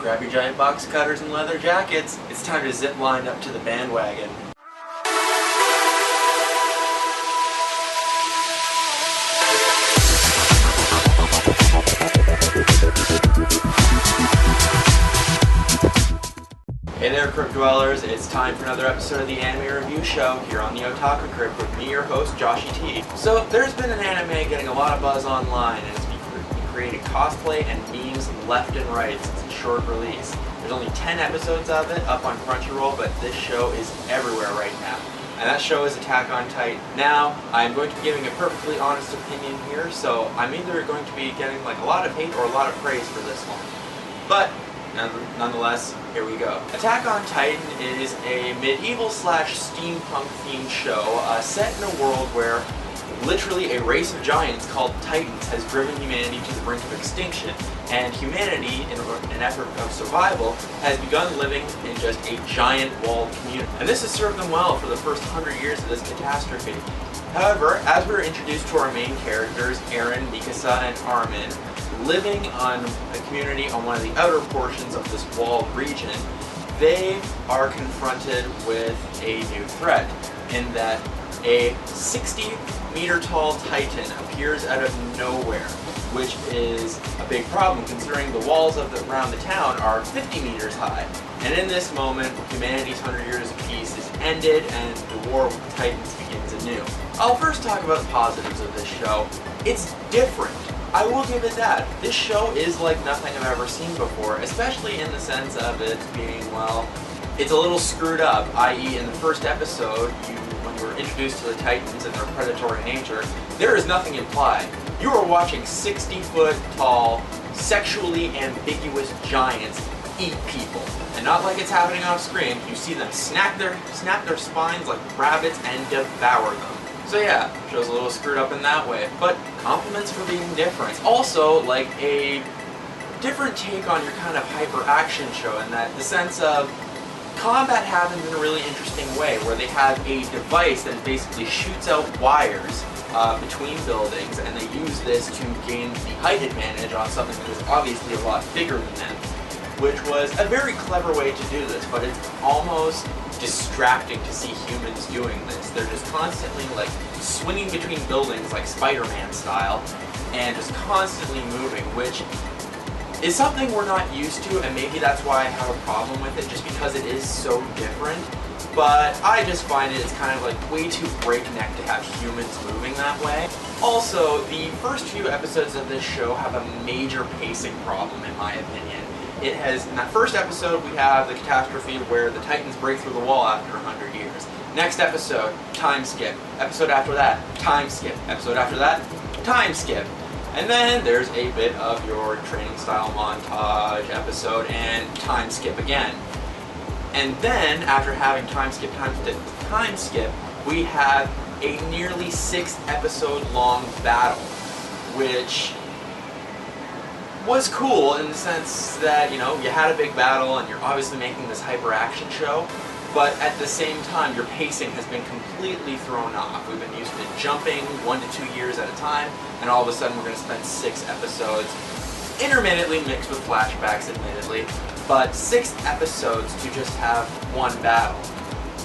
Grab your giant box cutters and leather jackets. It's time to zip line up to the bandwagon. Hey there, Crypt Dwellers. It's time for another episode of the Anime Review Show here on the Otaku Crypt with me, your host, Joshy T. So, there's been an anime getting a lot of buzz online, and it's been creating cosplay and memes left and right since its short release. There's only 10 episodes of it up on Crunchyroll, but this show is everywhere right now. And that show is Attack on Titan. Now, I'm going to be giving a perfectly honest opinion here, so I'm either going to be getting like a lot of hate or a lot of praise for this one. But nonetheless, here we go. Attack on Titan is a medieval/steampunk themed show set in a world where literally a race of giants called Titans has driven humanity to the brink of extinction, and humanity, in an effort of survival, has begun living in just a giant walled community. And this has served them well for the first 100 years of this catastrophe. However, as we're introduced to our main characters, Eren, Mikasa, and Armin, living on a community on one of the outer portions of this walled region, they are confronted with a new threat in that a 60-meter-tall Titan appears out of nowhere, which is a big problem considering the walls around the town are 50 meters high. And in this moment, humanity's 100 years of peace is ended and the war with the Titans begins anew. I'll first talk about the positives of this show. It's different. I will give it that. This show is like nothing I've ever seen before, especially in the sense of it being, well, it's a little screwed up, i.e. in the first episode, when you were introduced to the Titans and their predatory nature, there is nothing implied. You are watching 60-foot tall, sexually ambiguous giants eat people. And not like it's happening off screen, you see them snap their spines like rabbits and devour them. So yeah, show's a little screwed up in that way, but compliments for being different. It's also like a different take on your kind of hyper-action show in that the sense of combat happens in a really interesting way, where they have a device that basically shoots out wires between buildings, and they use this to gain the height advantage on something that is obviously a lot bigger than them, which was a very clever way to do this, but it's almost distracting to see humans doing this. They're just constantly like swinging between buildings like Spider-Man style, and just constantly moving, which is something we're not used to, and maybe that's why I have a problem with it, just because it is so different. But I just find it's kind of like way too breakneck to have humans moving that way. Also, the first few episodes of this show have a major pacing problem in my opinion. It has, in that first episode, we have the catastrophe where the Titans break through the wall after 100 years. Next episode, time skip. Episode after that, time skip. Episode after that, time skip. And then there's a bit of your training style montage episode and time skip again. And then, after having time skip, we have a nearly 6-episode long battle, which was cool in the sense that, you know, you had a big battle and you're obviously making this hyper-action show, but at the same time your pacing has been completely thrown off. We've been used to jumping 1 to 2 years at a time, and all of a sudden we're going to spend 6 episodes, intermittently mixed with flashbacks admittedly, but 6 episodes to just have one battle.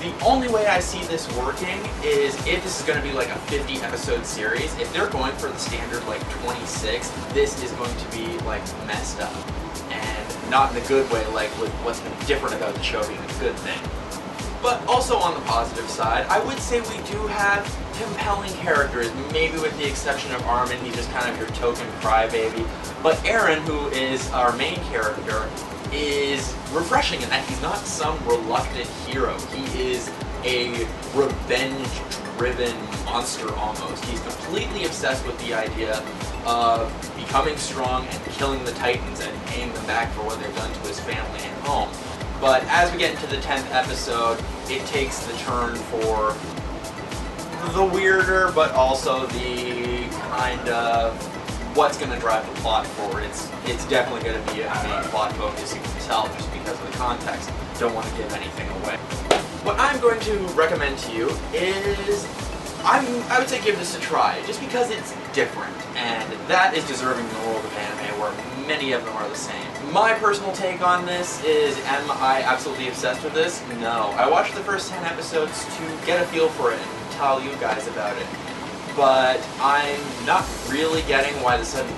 The only way I see this working is if this is going to be like a 50-episode series. If they're going for the standard like 26, this is going to be like messed up. And not in the good way, like with what's been different about the show being a good thing. But also on the positive side, I would say we do have compelling characters, maybe with the exception of Armin. He's just kind of your token crybaby. But Eren, who is our main character, is refreshing in that he's not some reluctant hero. He is a revenge-driven monster almost. He's completely obsessed with the idea of becoming strong and killing the Titans and paying them back for what they've done to his family and home. But as we get into the 10th episode, it takes the turn for the weirder, but also the kind of what's going to drive the plot forward. It's definitely going to be a main plot focus, you can tell, just because of the context. Don't want to give anything away. What I'm going to recommend to you is, I would say give this a try, just because it's different, and that is deserving in the world of anime, where many of them are the same. My personal take on this is, am I absolutely obsessed with this? No. I watched the first 10 episodes to get a feel for it and tell you guys about it. But I'm not really getting why the sudden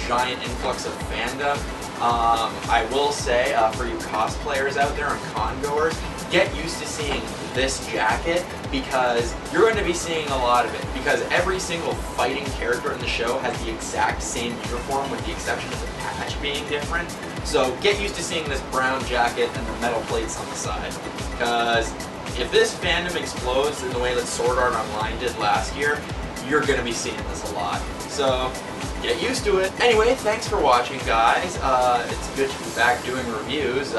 giant influx of fandom. I will say, for you cosplayers out there and con goers, get used to seeing this jacket because you're going to be seeing a lot of it, because every single fighting character in the show has the exact same uniform with the exception of the patch being different. So get used to seeing this brown jacket and the metal plates on the side, because if this fandom explodes in the way that Sword Art Online did last year, you're going to be seeing this a lot. So get used to it. Anyway, thanks for watching, guys. It's good to be back doing reviews.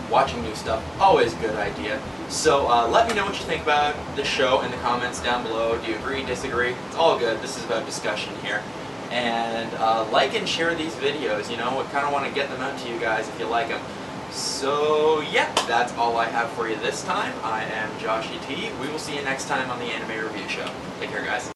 Watching new stuff, always a good idea. So let me know what you think about the show in the comments down below. Do you agree, disagree? It's all good. This is about discussion here. And like and share these videos. You know, I kind of want to get them out to you guys if you like them. So yeah, that's all I have for you this time. I am Joshy T. We will see you next time on the Anime Review Show. Take care, guys.